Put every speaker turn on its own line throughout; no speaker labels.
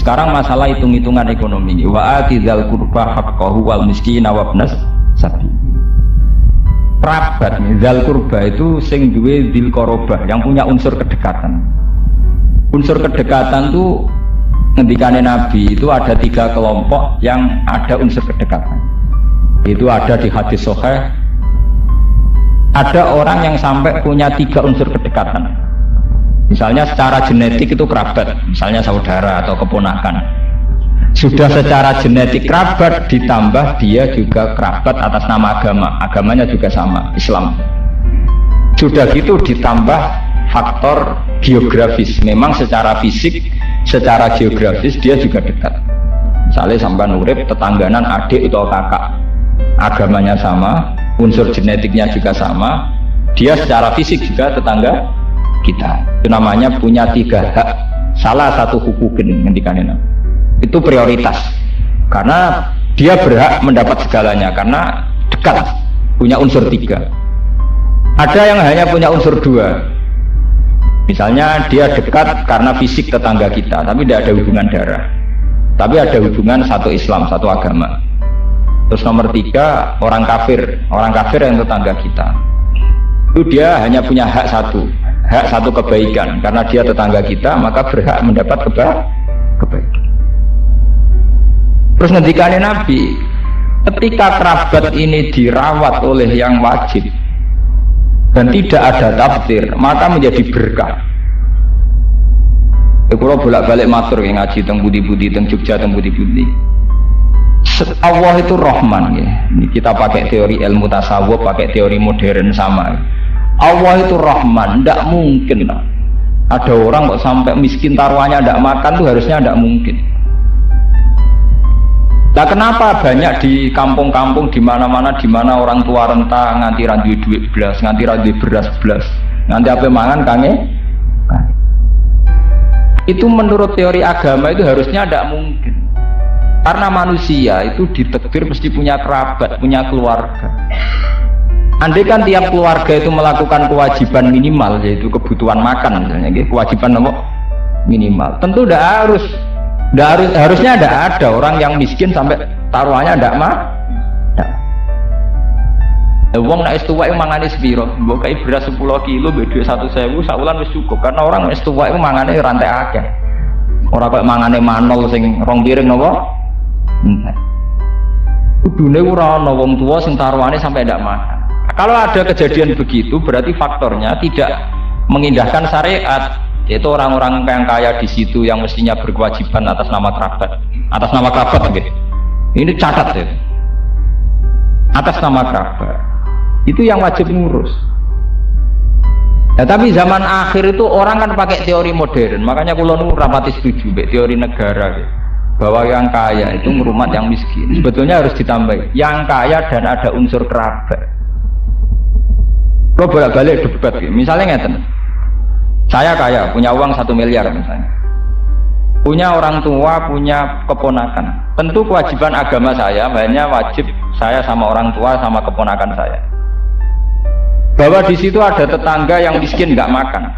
Sekarang masalah hitung-hitungan ekonomi. Wa atidzal qurba haqqahu wal miskina wabnas sabil. Kerabat zal qurba itu sing duwe dzil qarabah, yang punya unsur kedekatan. Unsur kedekatan itu ngendikane Nabi itu ada 3 kelompok yang ada unsur kedekatan. Itu ada di hadis sahih. Ada orang yang sampai punya 3 unsur kedekatan. Misalnya secara genetik itu kerabat, misalnya saudara atau keponakan. Sudah secara genetik kerabat, ditambah dia juga kerabat atas nama agama, agamanya juga sama, Islam. Sudah gitu ditambah faktor geografis, memang secara fisik, secara geografis dia juga dekat. Misalnya sampai urip tetangganan adik atau kakak, agamanya sama, unsur genetiknya juga sama, dia secara fisik juga tetangga kita. Itu namanya punya 3 hak. Salah satu hukukun ngendikane itu prioritas, karena dia berhak mendapat segalanya karena dekat, punya unsur 3. Ada yang hanya punya unsur 2, misalnya dia dekat karena fisik tetangga kita tapi tidak ada hubungan darah, tapi ada hubungan satu Islam, satu agama. Terus nomor 3, orang kafir yang tetangga kita, itu dia hanya punya hak satu kebaikan, karena dia tetangga kita maka berhak mendapat kebaikan. Terus ngendikane Nabi, ketika kerabat ini dirawat oleh yang wajib dan tidak ada tafsir, maka menjadi berkah. Kalau bolak-balik matur yang ngaji teng budi-budi, teng Jogja, teng budi-budi. Allah itu Rahman ya. Ini kita pakai teori ilmu tasawuf, pakai teori modern sama. Allah itu Rahman, tidak mungkin lah. Ada orang kok sampai miskin taruhannya tidak makan tuh harusnya tidak mungkin. Nah, kenapa banyak di kampung-kampung di mana-mana di mana orang tua renta nganti ra duwe duit blas, nganti ra duwe beras blas, nganti ape mangan kange? Itu menurut teori agama itu harusnya tidak mungkin. Karena manusia itu ditakdir mesti punya kerabat, punya keluarga. Andai kan tiap keluarga itu melakukan kewajiban minimal, yaitu kebutuhan makan misalnya, kewajiban apa? Minimal. Tentu harusnya tidak ada orang yang miskin sampai taruhannya tidak mah. Wong nek wis tuwek mangane sepiro? Mbok kai beras 10 kilo mbek dhuwit 1.000 saulan wis cukup, karena orang wis tuwek mangane rantai akeh. Ora kok mangane manol sing 2 piring napa? Kudune ora ana wong tuwa sing taruhane sampai ndak makan. Kalau ada kejadian begitu berarti faktornya tidak mengindahkan syariat, yaitu orang-orang yang kaya di situ yang mestinya berkewajiban atas nama kerabat. Atas nama kerabat gitu. Ini catat ya. Atas nama kerabat. Itu yang wajib ngurus. Ya, tapi zaman akhir itu orang kan pakai teori modern, makanya kula nu rapati setuju mbek teori negara gitu. Bahwa yang kaya itu ngrumat yang miskin. Sebetulnya harus ditambah yang kaya dan ada unsur kerabat. Kalau bolak-balik debat gitu. Misalnya ngeten. Saya kaya, punya uang 1 miliar misalnya. Punya orang tua, punya keponakan. Tentu kewajiban agama saya hanya wajib saya sama orang tua sama keponakan saya. Bahwa di situ ada tetangga yang miskin nggak makan,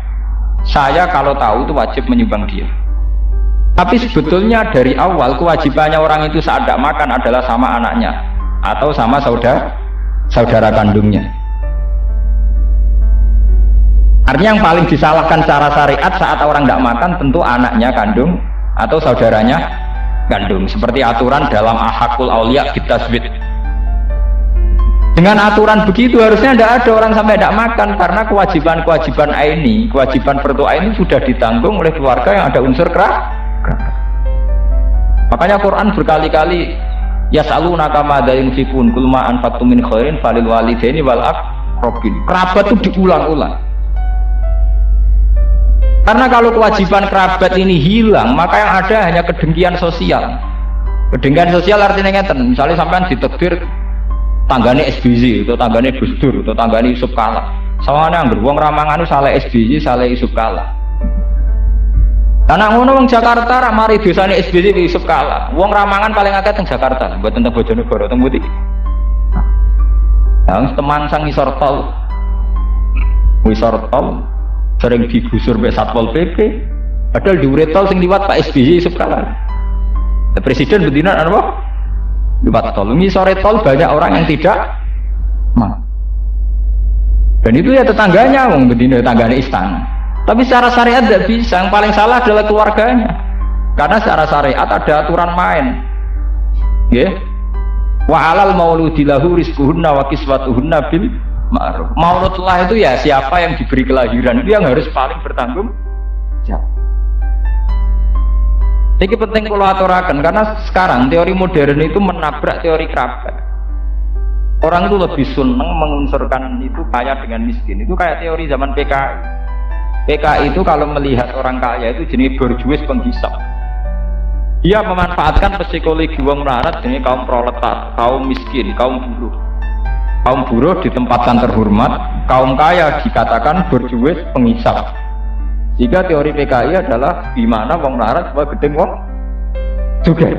saya kalau tahu itu wajib menyumbang dia. Tapi sebetulnya dari awal kewajibannya orang itu saat tidak makan adalah sama anaknya atau sama saudara kandungnya. Artinya yang paling disalahkan secara syariat saat orang tidak makan tentu anaknya kandung atau saudaranya kandung. Seperti aturan dalam ahakul aulia bitasbit. Dengan aturan begitu harusnya tidak ada orang sampai tidak makan, karena kewajiban aini, kewajiban pertu aini sudah ditanggung oleh keluarga yang ada unsur kerabat. Makanya Quran berkali-kali yas'alunaka madza yunfikun qul ma anfaqtum min khairin falil walidaini wal aqrabin. Kerabat itu diulang-ulang. Karena kalau kewajiban kerabat ini hilang, maka yang ada hanya kedengkian sosial. Kedengkian sosial artinya ngeten, misalnya sampean ditakdir tanggane SBY atau tanggane Gus Dur atau tanggane Yusuf Kala. Sawane angger wong ramangan saleh SBY, saleh Yusuf Kala. Karena ngono wong Jakarta ra mari dosane SBY ke Yusuf Kala. Wong ramangan paling akeh teng Jakarta, mboten teng Bojonegoro, teng Putih. Yang Temangsang ngisor tol. Ngisor tol sering digusur mbek Satpol PP. Padahal diure tol sing liwat Pak SBY Yusuf Kala. Presiden betina apa? Liwat tol. Sore tol banyak orang yang tidak mau. Dan itu ya tetangganya, wong betina tetangganya istana. Tapi secara syariat tidak bisa. Yang paling salah adalah keluarganya. Karena secara syariat ada aturan main. Ya. Wa 'alal mauludi lahu rizquhunna wa kiswatuhunna bil ma'ruf. Mauludlah itu ya siapa yang diberi kelahiran itu yang harus paling bertanggung jawab. Ini penting kalau aturakan karena sekarang teori modern itu menabrak teori kerabat. Orang itu lebih senang mengunsurkan itu kaya dengan miskin. Itu kayak teori zaman PKI. PKI itu kalau melihat orang kaya itu jenis borjuis penghisap. Dia memanfaatkan psikologi wong melarat jenis kaum proletar, kaum miskin, kaum buruh. Kaum buruh ditempatkan terhormat, kaum kaya dikatakan borjuis penghisap. Jika teori PKI adalah di mana wong melarat supaya gedeng wong juga.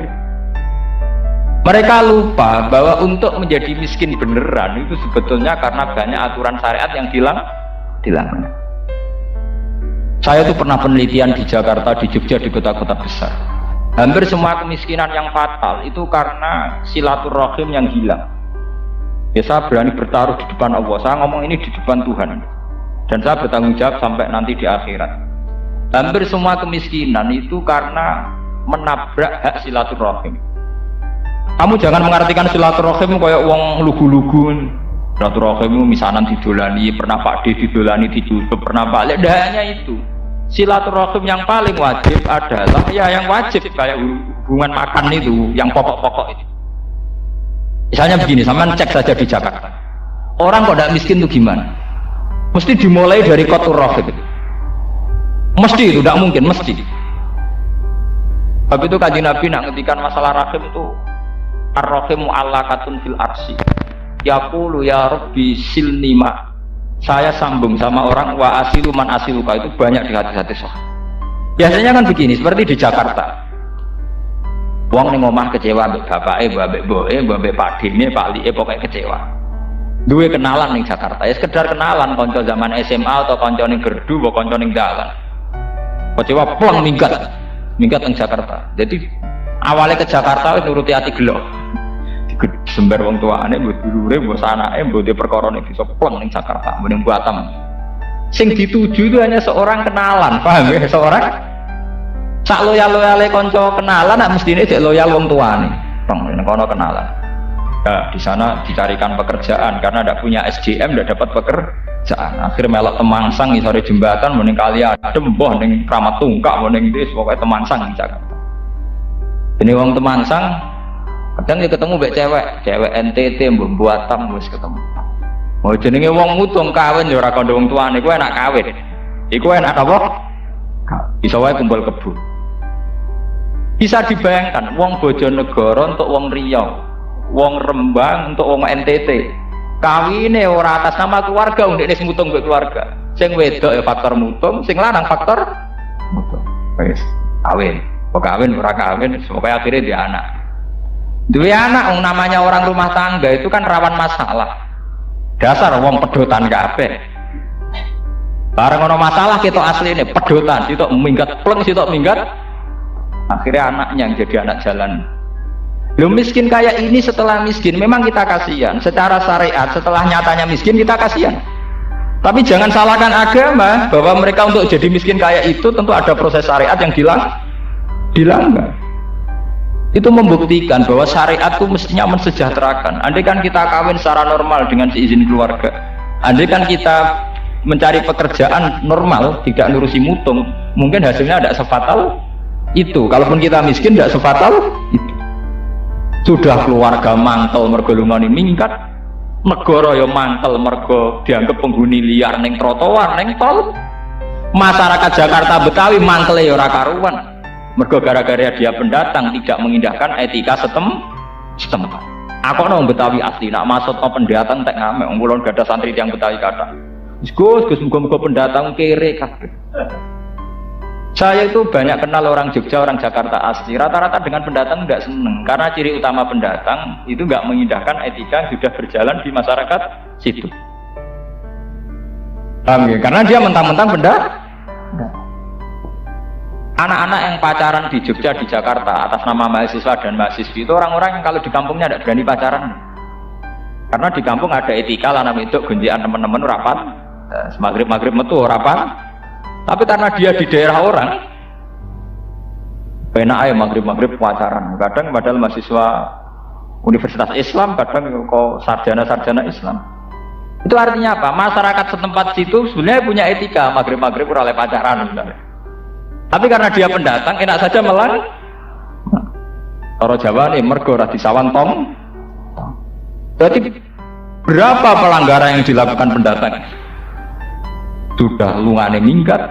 Mereka lupa bahwa untuk menjadi miskin beneran itu sebetulnya karena banyak aturan syariat yang dilanggar. Saya itu pernah penelitian di Jakarta, di Jogja, di kota-kota besar. Hampir semua kemiskinan yang fatal itu karena silaturahim yang hilang. Ya saya berani bertaruh di depan Allah. Saya ngomong ini di depan Tuhan. Dan saya bertanggung jawab sampai nanti di akhirat. Hampir semua kemiskinan itu karena menabrak hak silaturahim. Kamu jangan mengartikan silaturahim kayak wong lugu-lugu. Silaturahim misanan didolani, pernah Pak D didolani dicucup, pernah balik. Tidak hanya itu. Silaturahim yang paling wajib adalah ya yang wajib kayak hubungan makan itu, yang pokok-pokok itu. Misalnya begini, sampean cek saja di Jakarta. Orang kok tidak miskin itu gimana? Mesti dimulai dari qatur rahim. Mesti itu, tidak mungkin, mesti. Tapi itu kajian Nabi nak ngetikan masalah rahim itu ar-rahimu allaqatun fil arsi. Yaqulu ya Rabbi silni ma. Saya sambung sama orang wa asilu man asiluka, itu banyak di hadis-hadis sahih. Biasanya kan begini, seperti di Jakarta. Wong ning omah kecewa mbek bapake, mbek mboke, mbek padine, Pak Like pokoke kecewa. Duwe kenalan ning Jakarta, ya sekedar kenalan kanca zaman SMA atau kanca ning gerdu, apa kanca ning dalan. Kecewa plong minggat ning Jakarta. Jadi awalnya ke Jakarta wis nuruti ati gelo. Disembar wong tuane, mbok dulure, mbok sanake, mbok de perkara ning bisa plong ning Jakarta, mending Batam. Sing dituju itu hanya seorang kenalan, paham ya? Seorang sak loyal-loyale kanca kenalan nak mestine cek loyal wong tuane. Tong nek kono kenalan. Nah, di sana dicarikan pekerjaan karena tidak punya SDM, tidak dapat pekerjaan. Akhir melok Temangsang isore jembatan mending kali adem boh ning Kramat Tungkak mending dis pokoke Temangsang di Jakarta. Ini wong Temangsang kadang ya ketemu mbek cewek NTT mbok Batam wis ketemu. Oh jenenge wong mutung kawin ya ora kandha wong tuane, kowe enak kawin. Iku enak apa? Bisa wae kumpul kebo. Bisa dibayangkan wong Bojonegoro untuk wong Riau, wong Rembang untuk wong NTT. Kawine ora atas nama keluarga, ndekne sing mutung mbek keluarga. Sing wedok ya faktor mutung, sing lanang faktor mutung. Wis kawin. Kok kawin ora kawin, pokoke akhirnya dia anak. Duwe anak namanya orang rumah tangga itu kan rawan masalah. Dasar wong pedotan kabeh. Bareng ono masalah kita asline pedotan, sitok minggat pleng sitok minggat. Akhirnya anaknya yang jadi anak jalan. Lo miskin kayak ini setelah miskin memang kita kasihan. Secara syariat setelah nyatanya miskin kita kasihan. Tapi jangan salahkan agama bahwa mereka untuk jadi miskin kayak itu tentu ada proses syariat yang dilanggar. Itu membuktikan bahwa syariat itu mestinya mensejahterakan. Andai kan kita kawin secara normal dengan seizin keluarga, andai kan kita mencari pekerjaan normal, tidak nurusi mutung, mungkin hasilnya tidak sefatal itu. Kalaupun kita miskin tidak sefatal itu. Sudah keluarga mantel mergo lungane mingkat, negara ya mantel mergo dianggap penghuni liar ning trotoar ning tol. Masyarakat Jakarta Betawi mantele ya ora karuan. Mergo gara-gara dia pendatang tidak mengindahkan etika setempat. Aku nang Betawi asli nak maksud pendatang tak ngamek wong kula gadah santri tiyang Betawi kathah. Gus muga-muga pendatang kere kabeh. Saya itu banyak kenal orang Jogja, orang Jakarta asli. Rata-rata dengan pendatang enggak seneng karena ciri utama pendatang itu enggak mengindahkan etika yang sudah berjalan di masyarakat situ. Paham ya? Karena dia mentang-mentang pendatang. Anak-anak yang pacaran di Jogja, di Jakarta atas nama mahasiswa dan mahasiswi itu orang-orang yang kalau di kampungnya tidak berani pacaran. Karena di kampung ada etika lanang itu gonjekan teman-teman rapat, maghrib metu rapat. Tapi karena dia di daerah orang, enak aja maghrib pacaran. Kadang padahal mahasiswa Universitas Islam, kadang kok sarjana Islam. Itu artinya apa? Masyarakat setempat situ sebenarnya punya etika maghrib oleh pacaran misalnya. Tapi karena dia pendatang, enak saja melang. Orang Jawa nih mergo ora disawan tong. Jadi berapa pelanggaran yang dilakukan pendatang? Sudah lungane minggat,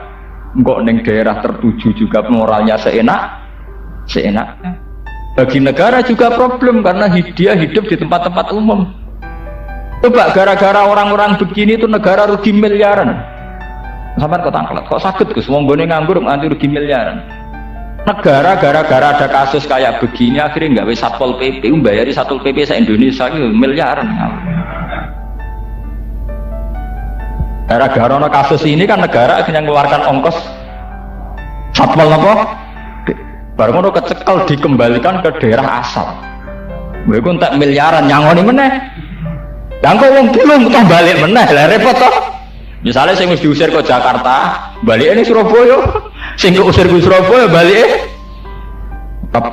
kok neng daerah tertuju juga moralnya seenak. Bagi negara juga problem karena dia hidup di tempat-tempat umum. Coba gara-gara orang-orang begini itu negara rugi miliaran. Sampai kok tangklet, kok sakit Gus, wong gone nganggur nganti rugi miliaran. Negara gara-gara ada kasus kayak begini akhirnya nggak bisa Satpol PP, membayari Satpol PP se-Indonesia itu miliaran. Gara-gara kasus ini kan negara akhirnya mengeluarkan ongkos Satpol apa? Baru ngono kecekel dikembalikan ke daerah asal. Mereka entek miliaran nyangoni meneh. Lah kok wong belum toh balik meneh, lah repot toh. Misalnya saya mesti diusir ke Jakarta, balik ini Surabaya. Sing usir ke Surabaya, balik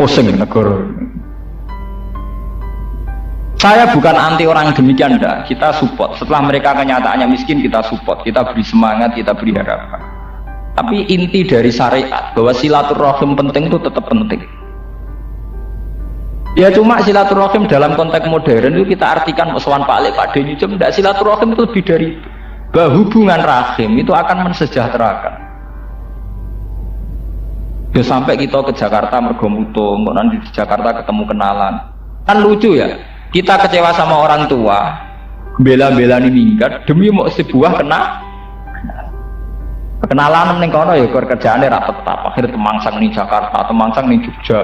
pusing negara. Saya bukan anti orang demikian, enggak. Kita support. Setelah mereka kenyataannya miskin, kita support. Kita beri semangat, kita beri harapan. Tapi inti dari syariat bahwa silaturahim penting itu tetap penting. Ya cuma silaturahim dalam konteks modern itu kita artikan Oswan Pak Ali, Pak Denny, enggak, silaturahim itu lebih dari itu. Bahwa hubungan rahim itu akan mensejahterakan. Ya sampai kita ke Jakarta mergo mutu, nanti di Jakarta ketemu kenalan. Kan lucu ya, kita kecewa sama orang tua, bela-bela nih minggat demi mau sebuah kenalan ning kono ya kerjaane ra tetap. Akhirnya temangsang ning Jakarta, temangsang ning Jogja.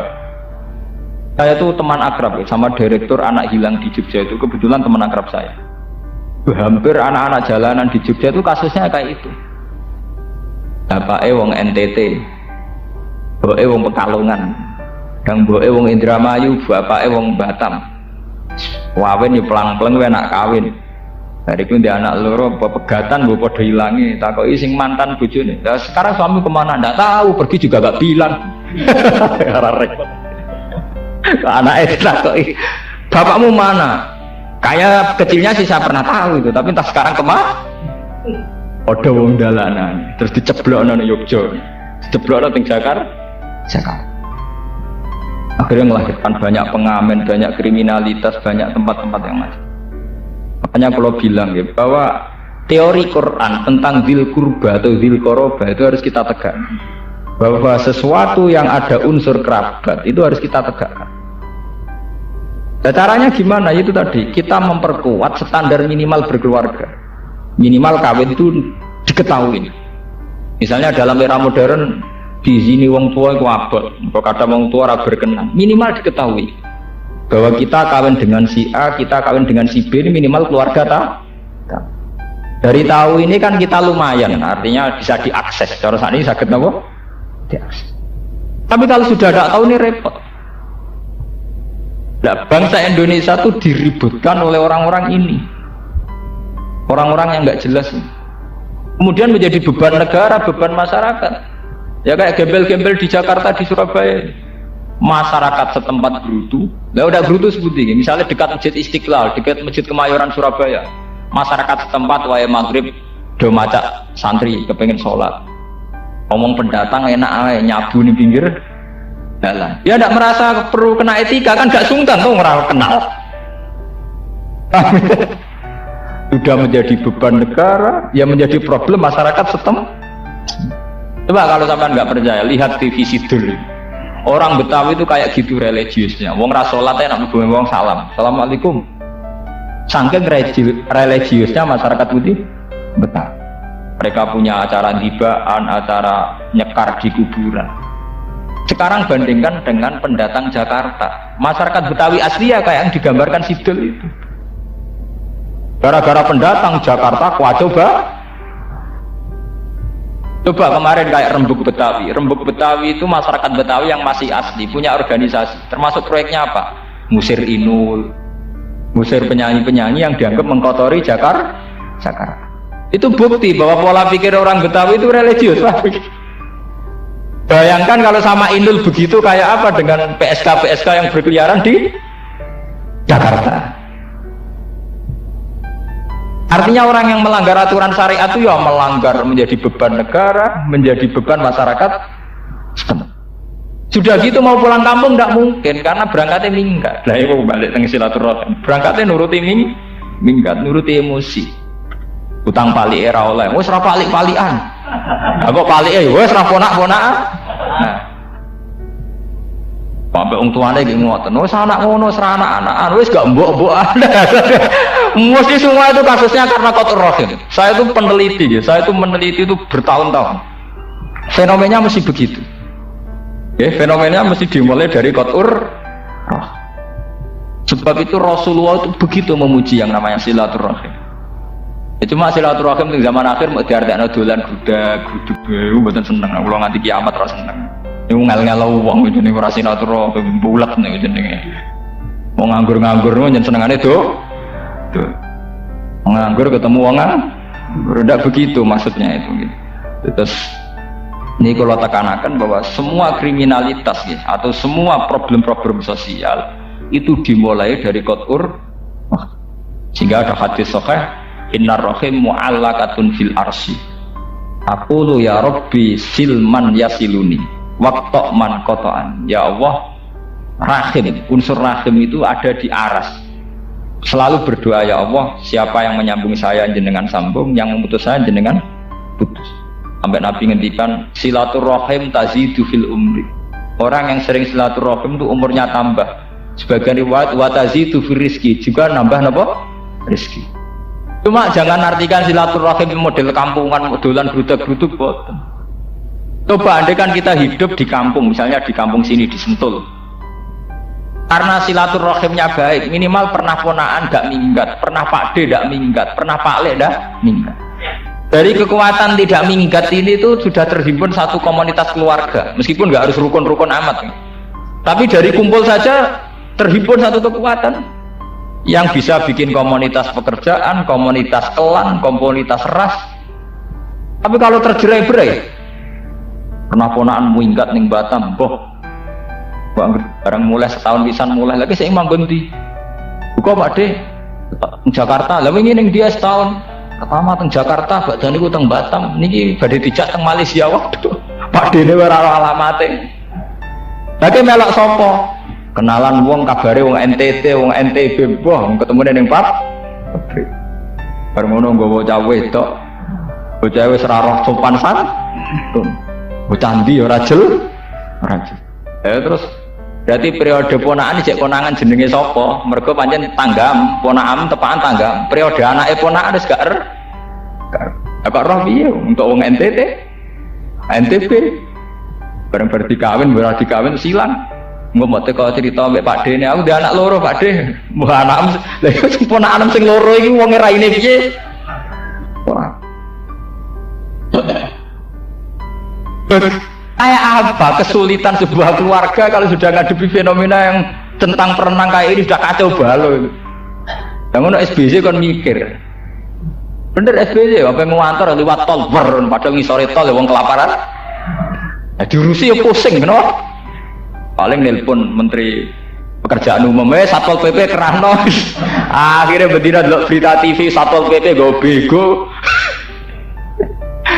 Saya tuh teman akrab ya, sama direktur anak hilang di Jogja itu kebetulan teman akrab saya. Hampir anak-anak jalanan di Jogja itu kasusnya kayak itu. Bapaknya wong NTT, mboknya wong Pekalongan, dan mboknya wong Indramayu, bapaknya wong Batam. Wawin ya pelang-pelang enak kawin. Dari itu dia anak loro pegatan gue pada hilangi. Takoi sing mantan bojone. Nah, sekarang suami kemana? Nggak tahu. Pergi juga gak bilang. Anaknya takoi, bapakmu mana? Kayak kecilnya sih saya pernah tahu itu, tapi entah sekarang kemana? Ada wong dalanan, terus diceblokno nang Yogyakarta, diceblokno teng Jakarta. Akhirnya melahirkan banyak pengamen, banyak kriminalitas, banyak tempat-tempat yang macam. Makanya kalau bilang ya bahwa teori Quran tentang dzil qurba atau dzil qoroba itu harus kita tegakkan. Bahwa sesuatu yang ada unsur kerabat itu harus kita tegakkan. Nah, caranya gimana? Itu tadi kita memperkuat standar minimal berkeluarga, minimal kawin itu diketahui. Misalnya dalam era modern di sini wong tua itu abot, kalau kata wong tua ora berkenan, minimal diketahui bahwa kita kawin dengan si A, kita kawin dengan si B, ini minimal keluarga tak? Dari tahu ini kan kita lumayan, artinya bisa diakses. Cara saat ini sakit apa? Diakses. Tapi kalau sudah tidak tahu ini repot. Nah, bangsa Indonesia itu diributkan oleh orang-orang ini, orang-orang yang nggak jelas, kemudian menjadi beban negara, beban masyarakat. Ya kayak gembel-gembel di Jakarta, di Surabaya, masyarakat setempat gerutu. Nah udah gerutu seperti ini, misalnya dekat Masjid Istiqlal, dekat Masjid Kemayoran Surabaya, masyarakat setempat wae maghrib do macak santri kepengen sholat, ngomong pendatang enak aja nyabu di pinggir jalan. Ya tidak merasa perlu kena etika kan, gak sungkan tuh ngerasa kenal. Sudah menjadi beban negara, ya menjadi problem masyarakat setempat. Coba kalau sampai nggak percaya, lihat TV Sidul. Orang Betawi itu kayak gitu religiusnya. Wong rasolatnya nak ngomong wong salam, assalamualaikum. Saking religiusnya masyarakat putih Betawi. Mereka punya acara dibaan, acara nyekar di kuburan. Sekarang bandingkan dengan pendatang Jakarta, masyarakat Betawi asli ya kayak yang digambarkan Sidul itu. Gara-gara pendatang Jakarta kuat coba. Coba kemarin kayak Rembuk Betawi. Rembuk Betawi itu masyarakat Betawi yang masih asli, punya organisasi. Termasuk proyeknya apa? Ngusir Inul, ngusir penyanyi-penyanyi yang dianggap mengkotori Jakarta. Itu bukti bahwa pola pikir orang Betawi itu religius. Bayangkan kalau sama Inul begitu kayak apa dengan PSK yang berkeliaran di Jakarta. Artinya orang yang melanggar aturan syariat itu ya melanggar, menjadi beban negara, menjadi beban masyarakat. Sudah gitu mau pulang kampung tidak mungkin karena berangkatnya minggat. Lah itu balik teng silaturahim. Berangkatnya nuruti minggat, nuruti emosi. Utang palik era oleh, wes ra palik-palikan. Aku palik wes ra ponak-ponakan. Nah. Sampai wong tuane iki ngoten, wis anak ngono, wis anak-anakan, wis gak mbok-mbokan. Mesti semua itu kasusnya karena kotor rahim. Saya itu peneliti, saya itu meneliti itu bertahun-tahun. Fenomenanya mesti begitu. Ya, fenomenanya mesti dimulai dari kotor roh. Sebab itu Rasulullah itu begitu memuji yang namanya silaturahim. Ya, cuma silaturahim di zaman akhir mau diartikan dolan gudeg, mboten seneng. Kula nganti kiamat ra seneng. Iku ngel-ngelo wong jenenge ora silaturahim bulat nek jenenge. Wong nganggur-nganggur nyen senengane do. Nganggur ketemu wong ndak begitu maksudnya itu gitu. Terus ini kalau tekanakan bahwa semua kriminalitas ya, atau semua problem-problem sosial itu dimulai dari kotor. Sehingga ada hadis sahih, innar rahim mu'allaqatun fil arsy. Aqulu ya rabbi silman yasiluni waqta man qata'an. Ya Allah, rahim, unsur rahim itu ada di aras. Selalu berdoa, ya Allah, siapa yang menyambung saya jenengan sambung, yang memutus saya jenengan putus. Sampai Nabi ngendikan silaturahim tazidu fil umri. Orang yang sering silaturahim itu umurnya tambah. Sebagian riwayat wa tazidu fil rizki, juga nambah napa? Rizki. Cuma jangan artikan silaturahim model kampungan, modelan grudak-gruduk boten. Coba andai kan kita hidup di kampung, misalnya di kampung sini di Sentul. Karena silaturahimnya baik, minimal pernah ponaan gak minggat, pernah Pak D gak minggat, pernah Pak Le gak minggat. Dari kekuatan tidak minggat ini tuh sudah terhimpun satu komunitas keluarga, meskipun gak harus rukun-rukun amat. Tapi dari kumpul saja terhimpun satu kekuatan yang bisa bikin komunitas pekerjaan, komunitas kelan, komunitas ras. Tapi kalau terjerai-berai, pernah ponaan minggat ning Batam, boh. Barang mulai setahun pisan mulai lagi saya manggon di buka Pak D Jakarta lah ini ning dia setahun pertama teng Jakarta badan niku teng Batam niki badhe dijak teng Malaysia waduh Pak D ne ora alamate lagi melok sapa kenalan wong kabare wong NTT wong NTB wong ketemune ning Pak bar ngono nggawa cah wedok bocah wis ora roh sopan santun bocah ndi ora jel terus berarti periode ponaan cek konangan jenenge sapa? Mergo pancen tanggam, ponaan tepaan tanggam. Periode anake ponaan wis gak roh piye untuk wong NTT, NTB. Bareng dikawin, ora dikawin silang. Engko mbote kok cerita mbek Pak D ne, aku ndek anak loro Pak D. Mbah anak lha iku ponaan sing loro iki wonge raine piye? Ora. Kayak apa kesulitan sebuah keluarga kalau sudah ngadepi fenomena yang tentang perenang kayak ini sudah kacau balau. Yang ngono SBC kan mikir. Bener SBC apa ngantor lewat tol padahal ngisore tol wong kelaparan. Nah, diurusi ya pusing kenapa? Paling nelpon Menteri Pekerjaan Umum Satpol PP kerahno. Akhirnya betina delok berita TV Satpol PP go bego.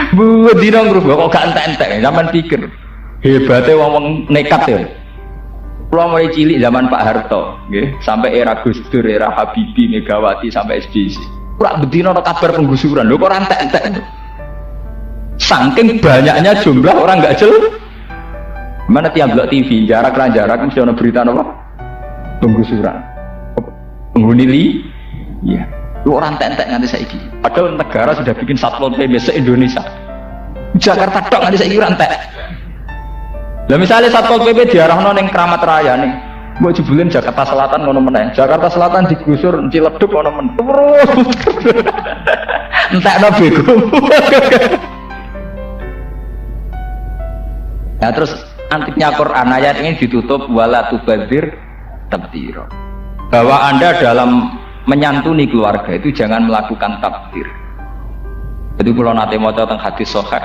Bu dina ngrubah kok gak entek-entek zaman pikir hebatnya wong nekat ya. Kula mulai cilik zaman Pak Harto nggih sampai era Gus Dur, era Habibie, Megawati sampai SBY. Kula bedina ana kabar penggusuran lho kok ora entek-entek. Saking banyaknya jumlah orang gak jelas. Mana tiap blok TV jarak mesti ana berita apa? Penggusuran. Penghuni li iya. Lu orang entek nganti saiki. Padahal negara sudah bikin Satpol PP se-Indonesia. Jakarta tok nganti saiki ora entek. Lah misalnya Satpol PP diarahno ning Kramat Raya nih. Mbok jebulin Jakarta Selatan ngono meneh. Jakarta Selatan digusur Ciledug ngono meneh. Terus entekno bego. Nah terus antiknya Quran ayat ini ditutup wala tubadzir tabdzira. Bahwa Anda dalam menyantuni keluarga itu jangan melakukan tabdzir. Jadi kalau nanti mau tentang hadis sahih,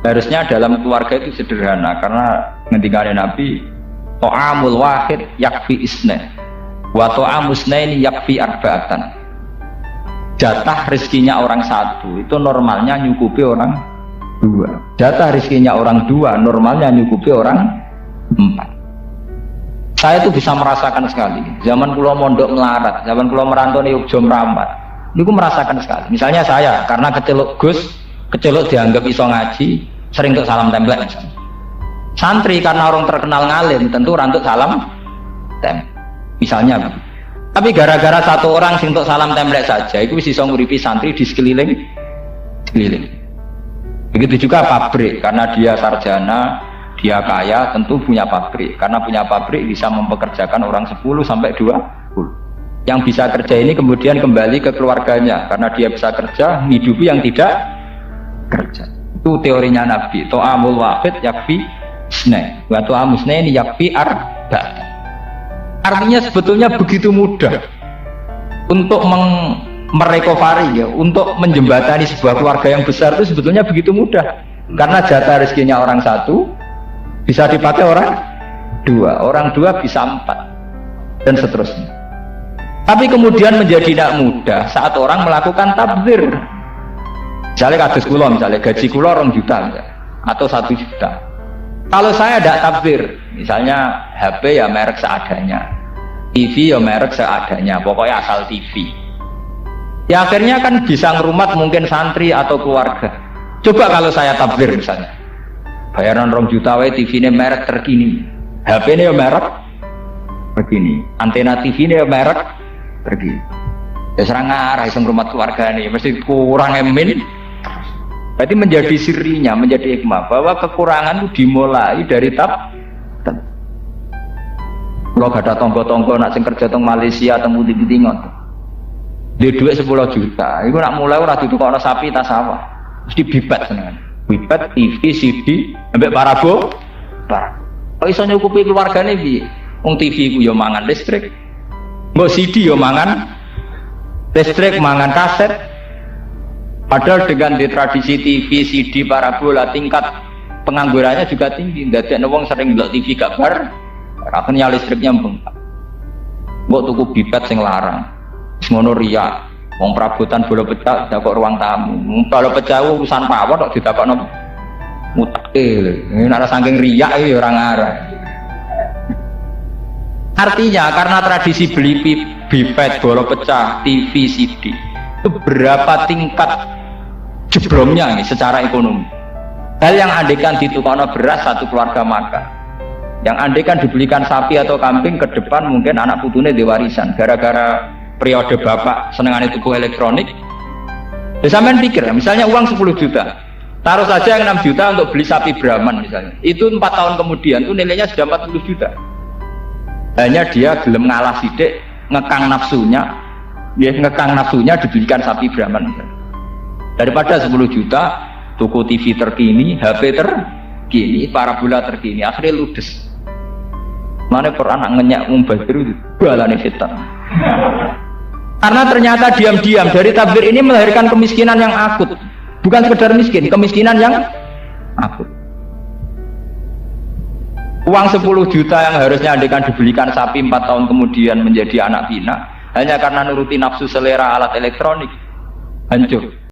harusnya dalam keluarga itu sederhana karena ngendikane Nabi ta'amul wahid yakfi isna wa ta'amus naini yakfi arba'atan. Jatah rezekinya orang satu itu normalnya nyukupi orang dua. Jatah rezekinya orang dua normalnya nyukupi orang empat. Saya itu bisa merasakan sekali. Zaman kula mondok melarat, zaman kula merantau ning Yogya meramat, niku merasakan sekali. Misalnya saya karena keceluk Gus, keceluk dianggap iso ngaji, sering untuk salam template misalnya. Santri karena orang terkenal ngalim tentu rantut salam template. Misalnya begitu. Tapi gara-gara satu orang sing untuk salam template saja, itu bisa nguripi santri di sekeliling. Begitu juga pabrik, karena dia sarjana, dia kaya, tentu punya pabrik. Karena punya pabrik bisa mempekerjakan orang 10 sampai 20. Yang bisa kerja ini kemudian kembali ke keluarganya, karena dia bisa kerja, hidupi yang tidak kerja. Itu teorinya Nabi. To'amul wahid yakfi isnai, wa to'amus naini yakfi arba'. Artinya sebetulnya begitu mudah untuk merecovery ya, untuk menjembatani sebuah keluarga yang besar itu sebetulnya begitu mudah. Karena jatah rezekinya orang satu bisa dipakai orang dua bisa 4 dan seterusnya. Tapi kemudian menjadi tidak mudah saat orang melakukan tabdzir. Misalnya kados kula, misalnya gaji kula 2 juta misalnya, atau 1 juta. Kalau saya tidak tabdzir, misalnya HP ya merek seadanya, TV ya merek seadanya, pokoknya asal TV. Ya akhirnya kan bisa ngerumat mungkin santri atau keluarga. Coba kalau saya tabdzir misalnya, bayaran 2 juta wae, TV ini merek terkini, HP ini ya merek begini, antena TV ini ya merek terkini. Ya serang arah iseng rumah keluarga ini mesti kurang emin. Berarti menjadi sirinya, menjadi hikmah bahwa kekurangan itu dimulai dari tabdzir. Kalau gak ada tonggo-tonggo nak sing kerja teng Malaysia teng Putih-Putih ngoten. Di duit 10 juta, itu nak mulai ora ditukokno sapi tas sawah. Mesti bibat senengan. Bibat TV, CD, ambek parabo. Kok iso nyukupi keluargane piye? Wong TV ku yo mangan listrik. Mbok CD yo mangan listrik, mangan kaset. Padahal dengan di tradisi TV, CD, parabola tingkat penganggurannya juga tinggi. Dadekno wong sering ndelok TV kabar, akhirnya listriknya membengkak. Mbok tuku bibet sing larang. Semono riya. Wong perabotan bola pecah dakok ruang tamu. Bola pecah urusan pawon kok didakokno mutake. Ini nek saking riya iki ya ora ngarah. Artinya karena tradisi beli bibet, bola pecah, TV, CD itu berapa tingkat jebromnya ini secara ekonomi. Hal yang andekan ditukokno beras satu keluarga makan, yang andekan dibelikan sapi atau kambing ke depan mungkin anak putune diwarisan gara-gara periode bapak senengane tuku elektronik. Ya sampean pikir misalnya uang 10 juta, taruh saja yang 6 juta untuk beli sapi Brahman misalnya, itu 4 tahun kemudian itu nilainya sudah 40 juta. Hanya dia gelem ngalah sidik, ngekang nafsunya dibelikan sapi Brahman misalnya. Daripada 10 juta tuku TV terkini, HP terkini, parabola terkini, akhirnya ludes. Mana Quran ngenyak mumbazir itu balane setan. Karena ternyata diam-diam dari tabdzir ini melahirkan kemiskinan yang akut. Bukan sekedar miskin, kemiskinan yang akut. Uang 10 juta yang harusnya andekan dibelikan sapi 4 tahun kemudian menjadi anak pinak hanya karena nuruti nafsu selera alat elektronik, hancur.